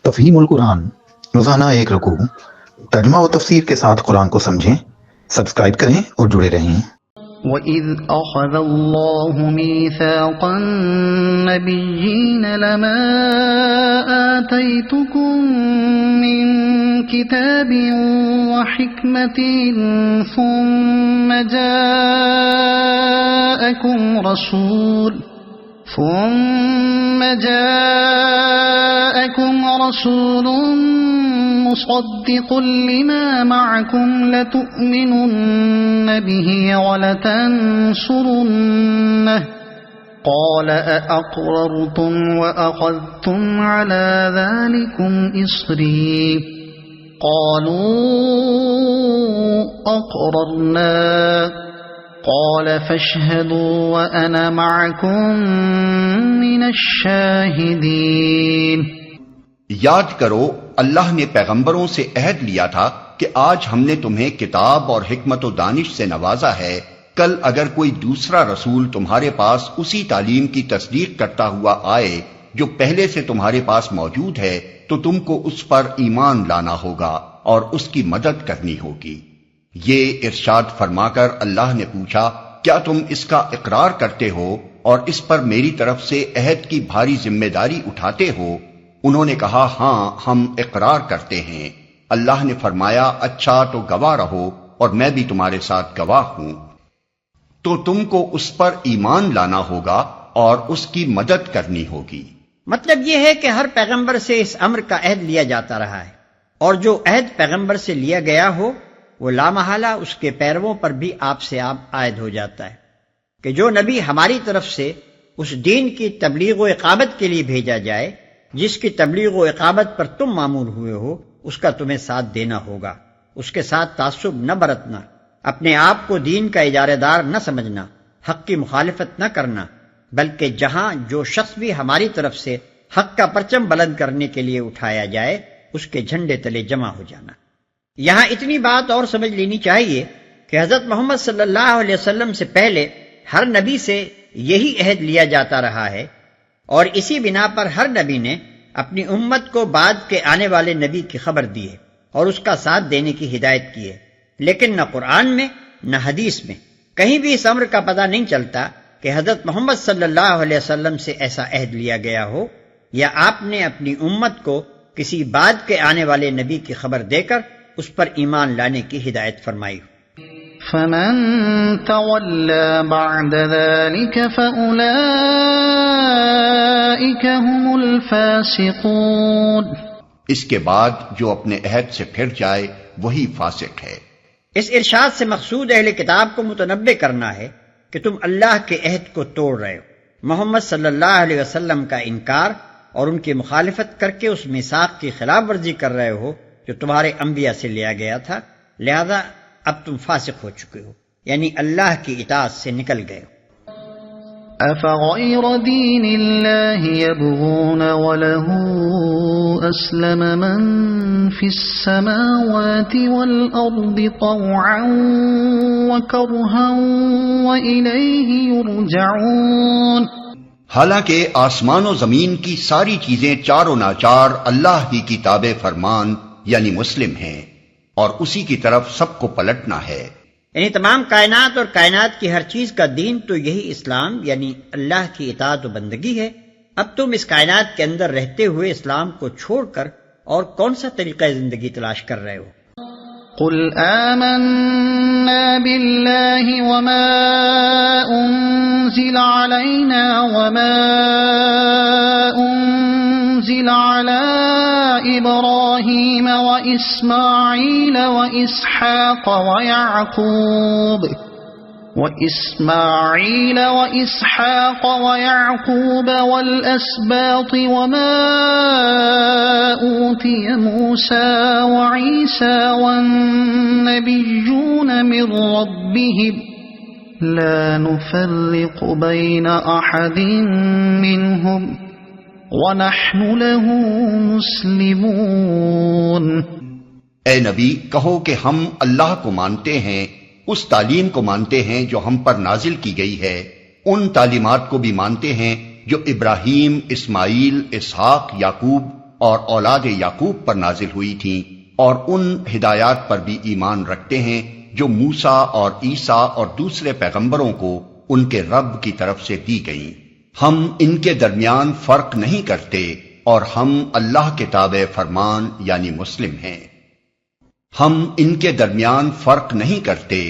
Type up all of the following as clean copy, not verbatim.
تفہیم القرآن، روزانہ ایک رکوع، ترجمہ و تفسیر کے ساتھ قرآن کو سمجھیں۔ سبسکرائب کریں اور جڑے رہیں۔ وَإِذْ أَخَذَ اللَّهُ مِيثَاقَ النَّبِيِّينَ لَمَا آتَيْتُكُم مِّن كِتَابٍ وَحِكْمَةٍ ثُمَّ جاءكم رسول مصدق لما معكم لتؤمنن به ولتنصرنه قال أأقررتم وأخذتم على ذلكم إصري قالوا أقررنا قال فاشهدوا وأنا معكم من الشاهدين۔ یاد کرو اللہ نے پیغمبروں سے عہد لیا تھا کہ آج ہم نے تمہیں کتاب اور حکمت و دانش سے نوازا ہے، کل اگر کوئی دوسرا رسول تمہارے پاس اسی تعلیم کی تصدیق کرتا ہوا آئے جو پہلے سے تمہارے پاس موجود ہے تو تم کو اس پر ایمان لانا ہوگا اور اس کی مدد کرنی ہوگی۔ یہ ارشاد فرما کر اللہ نے پوچھا، کیا تم اس کا اقرار کرتے ہو اور اس پر میری طرف سے عہد کی بھاری ذمہ داری اٹھاتے ہو؟ انہوں نے کہا ہاں ہم اقرار کرتے ہیں۔ اللہ نے فرمایا اچھا تو گواہ رہو اور میں بھی تمہارے ساتھ گواہ ہوں۔ تو تم کو اس پر ایمان لانا ہوگا اور اس کی مدد کرنی ہوگی۔ مطلب یہ ہے کہ ہر پیغمبر سے اس امر کا عہد لیا جاتا رہا ہے، اور جو عہد پیغمبر سے لیا گیا ہو وہ لامحالہ اس کے پیرووں پر بھی آپ سے آپ عائد ہو جاتا ہے کہ جو نبی ہماری طرف سے اس دین کی تبلیغ و اقامت کے لیے بھیجا جائے جس کی تبلیغ و اقامت پر تم مامور ہوئے ہو، اس کا تمہیں ساتھ دینا ہوگا، اس کے ساتھ تعصب نہ برتنا، اپنے آپ کو دین کا اجارہ دار نہ سمجھنا، حق کی مخالفت نہ کرنا، بلکہ جہاں جو شخص بھی ہماری طرف سے حق کا پرچم بلند کرنے کے لیے اٹھایا جائے اس کے جھنڈے تلے جمع ہو جانا۔ یہاں اتنی بات اور سمجھ لینی چاہیے کہ حضرت محمد صلی اللہ علیہ وسلم سے پہلے ہر نبی سے یہی عہد لیا جاتا رہا ہے، اور اسی بنا پر ہر نبی نے اپنی امت کو بعد کے آنے والے نبی کی خبر دی ہے اور اس کا ساتھ دینے کی ہدایت کی ہے، لیکن نہ قرآن میں نہ حدیث میں کہیں بھی اس امر کا پتہ نہیں چلتا کہ حضرت محمد صلی اللہ علیہ وسلم سے ایسا عہد لیا گیا ہو یا آپ نے اپنی امت کو کسی بعد کے آنے والے نبی کی خبر دے کر اس پر ایمان لانے کی ہدایت فرمائی ہو۔ فمن تولى بعد ذلك فأولئك هم الفاسقون۔ اس کے بعد جو اپنے عہد سے پھر جائے وہی فاسق ہے۔ اس ارشاد سے مقصود اہل کتاب کو متنبہ کرنا ہے کہ تم اللہ کے عہد کو توڑ رہے ہو، محمد صلی اللہ علیہ وسلم کا انکار اور ان کی مخالفت کر کے اس میثاق کی خلاف ورزی کر رہے ہو جو تمہارے انبیاء سے لیا گیا تھا، لہذا اب تم فاسق ہو چکے ہو، یعنی اللہ کی اطاعت سے نکل گئے ہو۔ أفغير دين الله يبغون وله أسلم من في السماوات والأرض طوعا وكرها وإليه يرجعون۔ حالانکہ آسمان و زمین کی ساری چیزیں چار و ناچار اللہ ہی کی تابع فرمان یعنی مسلم ہیں، اور اسی کی طرف سب کو پلٹنا ہے۔ یعنی تمام کائنات اور کائنات کی ہر چیز کا دین تو یہی اسلام یعنی اللہ کی اطاعت و بندگی ہے۔ اب تم اس کائنات کے اندر رہتے ہوئے اسلام کو چھوڑ کر اور کون سا طریقہ زندگی تلاش کر رہے ہو؟ قل آمنا بالله وما أنزل علينا وما أنزل على إبراهيم وإسماعيل وإسحاق ويعقوب والأسباط وما أوتي موسى وعيسى والنبيون من ربهم لا نفرق بين أحد منهم وَنَحْنُ لَهُ مُسْلِمُونَ۔ اے نبی کہو کہ ہم اللہ کو مانتے ہیں، اس تعلیم کو مانتے ہیں جو ہم پر نازل کی گئی ہے، ان تعلیمات کو بھی مانتے ہیں جو ابراہیم، اسماعیل، اسحاق، یعقوب اور اولاد یعقوب پر نازل ہوئی تھیں، اور ان ہدایات پر بھی ایمان رکھتے ہیں جو موسیٰ اور عیسیٰ اور دوسرے پیغمبروں کو ان کے رب کی طرف سے دی گئیں۔ ہم ان کے درمیان فرق نہیں کرتے، اور ہم اللہ کے تابع فرمان یعنی مسلم ہیں۔ ہم ان کے درمیان فرق نہیں کرتے،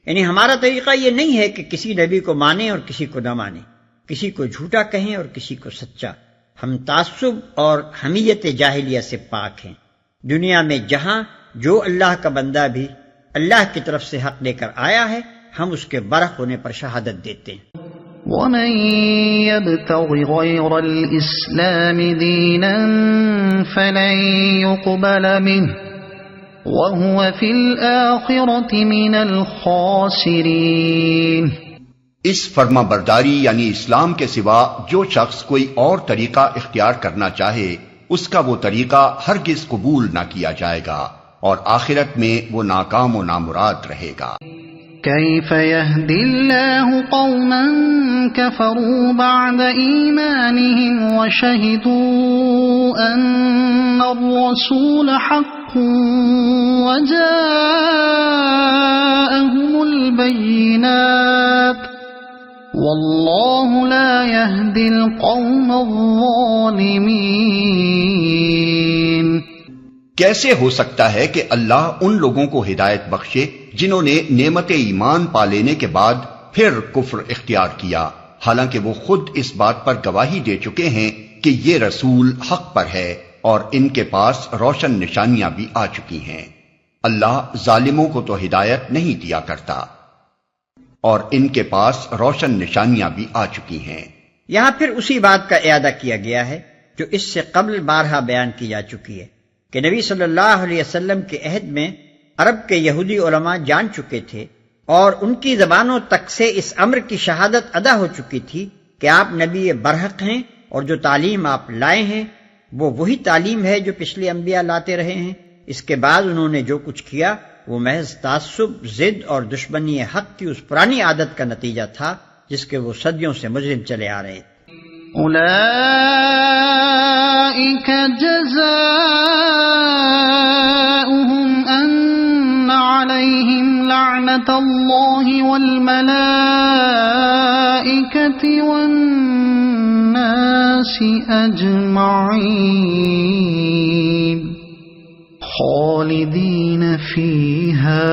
یعنی ہمارا طریقہ یہ نہیں ہے کہ کسی نبی کو مانیں اور کسی کو نہ مانیں، کسی کو جھوٹا کہیں اور کسی کو سچا۔ ہم تعصب اور حمیت جاہلیہ سے پاک ہیں۔ دنیا میں جہاں جو اللہ کا بندہ بھی اللہ کی طرف سے حق لے کر آیا ہے، ہم اس کے برحق ہونے پر شہادت دیتے ہیں۔ ومن يبتغ غير الإسلام دينا فلن يقبل منه وهو في الآخرة من الخاسرين۔ اس فرما برداری یعنی اسلام کے سوا جو شخص کوئی اور طریقہ اختیار کرنا چاہے، اس کا وہ طریقہ ہرگز قبول نہ کیا جائے گا، اور آخرت میں وہ ناکام و نامراد رہے گا۔ كيف يهدي الله قوما كفروا بعد إيمانهم وشهدوا أن الرسول حق وجاءهم البينات والله لا يهدي القوم الظالمين۔ کیسے ہو سکتا ہے کہ اللہ ان لوگوں کو ہدایت بخشے جنہوں نے نعمت ایمان پا لینے کے بعد پھر کفر اختیار کیا، حالانکہ وہ خود اس بات پر گواہی دے چکے ہیں کہ یہ رسول حق پر ہے اور ان کے پاس روشن نشانیاں بھی آ چکی ہیں۔ اللہ ظالموں کو تو ہدایت نہیں دیا کرتا، اور ان کے پاس روشن نشانیاں بھی آ چکی ہیں۔ یہاں پھر اسی بات کا اعادہ کیا گیا ہے جو اس سے قبل بارہا بیان کی جا چکی ہے کہ نبی صلی اللہ علیہ وسلم کے عہد میں عرب کے یہودی علماء جان چکے تھے، اور ان کی زبانوں تک سے اس امر کی شہادت ادا ہو چکی تھی کہ آپ نبی برحق ہیں، اور جو تعلیم آپ لائے ہیں وہ وہی تعلیم ہے جو پچھلے انبیاء لاتے رہے ہیں۔ اس کے بعد انہوں نے جو کچھ کیا وہ محض تعصب، ضد اور دشمنی حق کی اس پرانی عادت کا نتیجہ تھا جس کے وہ صدیوں سے مجرم چلے آ رہے تھے۔ أولئك جزاؤهم أن عليهم لعنة الله والملائكة والناس أجمعين خالدين فيها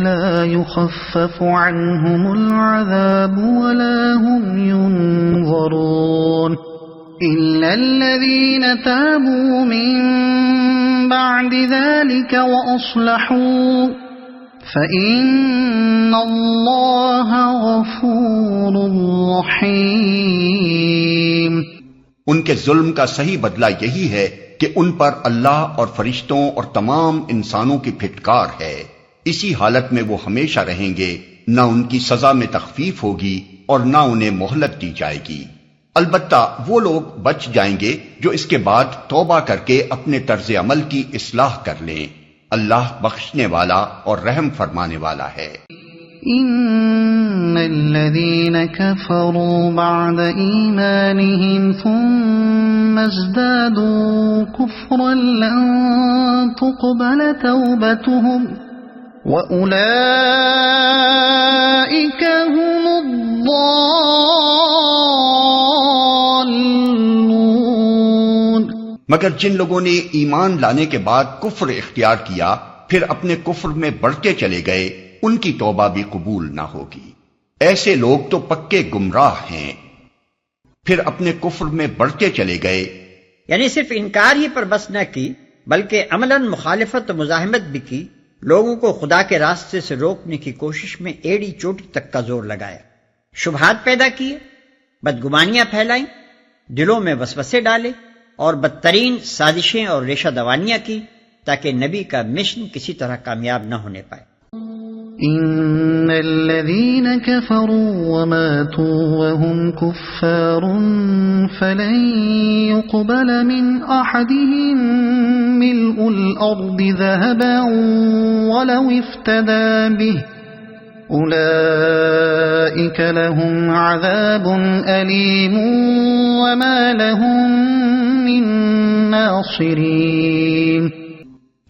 لا يخفف عنهم العذاب ولا هم ينظرون إلا الذين تابوا من بعد ذلك وأصلحوا فإن الله غفور رحيم۔ ان کے ظلم کا صحیح بدلہ یہی ہے کہ ان پر اللہ اور فرشتوں اور تمام انسانوں کی پھٹکار ہے، اسی حالت میں وہ ہمیشہ رہیں گے، نہ ان کی سزا میں تخفیف ہوگی اور نہ انہیں مہلت دی جائے گی۔ البتہ وہ لوگ بچ جائیں گے جو اس کے بعد توبہ کر کے اپنے طرز عمل کی اصلاح کر لیں۔ اللہ بخشنے والا اور رحم فرمانے والا ہے۔ إن الذين كفروا بعد إيمانهم ثم ازدادوا كفرا لن تقبل توبتهم وأولئك هم الضالون۔ مگر جن لوگوں نے ایمان لانے کے بعد کفر اختیار کیا پھر اپنے کفر میں بڑھتے چلے گئے، ان کی توبہ بھی قبول نہ ہوگی۔ ایسے لوگ تو پکے گمراہ ہیں، پھر اپنے کفر میں بڑھتے چلے گئے۔ یعنی صرف انکار ہی پر بس نہ کی بلکہ عملاً مخالفت و مزاحمت بھی کی، لوگوں کو خدا کے راستے سے روکنے کی کوشش میں ایڑی چوٹی تک کا زور لگایا، شبہات پیدا کیے، بدگمانیاں پھیلائیں، دلوں میں وسوسے ڈالے اور بدترین سازشیں اور ریشہ دوانیاں کی تاکہ نبی کا مشن کسی طرح کامیاب نہ ہونے پائے۔ إن الذين كفروا وماتوا وهم كفار فلن يقبل من أحدهم ملء الأرض ذهبا ولو افتدى به أولئك لهم عذاب أليم وما لهم الناصرين.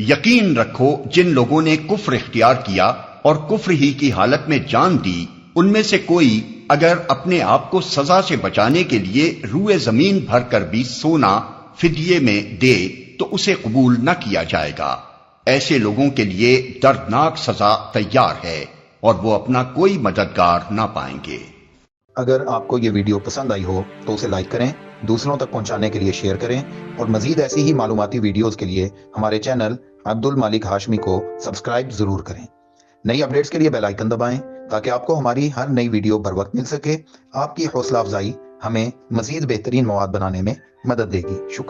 یقین رکھو جن لوگوں نے کفر اختیار کیا اور کفر ہی کی حالت میں جان دی، ان میں سے کوئی اگر اپنے آپ کو سزا سے بچانے کے لیے روئے زمین بھر کر بھی سونا فدیے میں دے تو اسے قبول نہ کیا جائے گا. ایسے لوگوں کے لیے دردناک سزا تیار ہے اور وہ اپنا کوئی مددگار نہ پائیں گے. اگر آپ کو یہ ویڈیو پسند آئی ہو تو اسے لائک کریں، دوسروں تک پہنچانے کے لیے شیئر کریں، اور مزید ایسی ہی معلوماتی ویڈیوز کے لیے ہمارے چینل عبد المالک ہاشمی کو سبسکرائب ضرور کریں. نئی اپڈیٹس کے لیے بیل آئیکن دبائیں تاکہ آپ کو ہماری ہر نئی ویڈیو بر وقت مل سکے. آپ کی حوصلہ افزائی ہمیں مزید بہترین مواد بنانے میں مدد دے گی. شکریہ.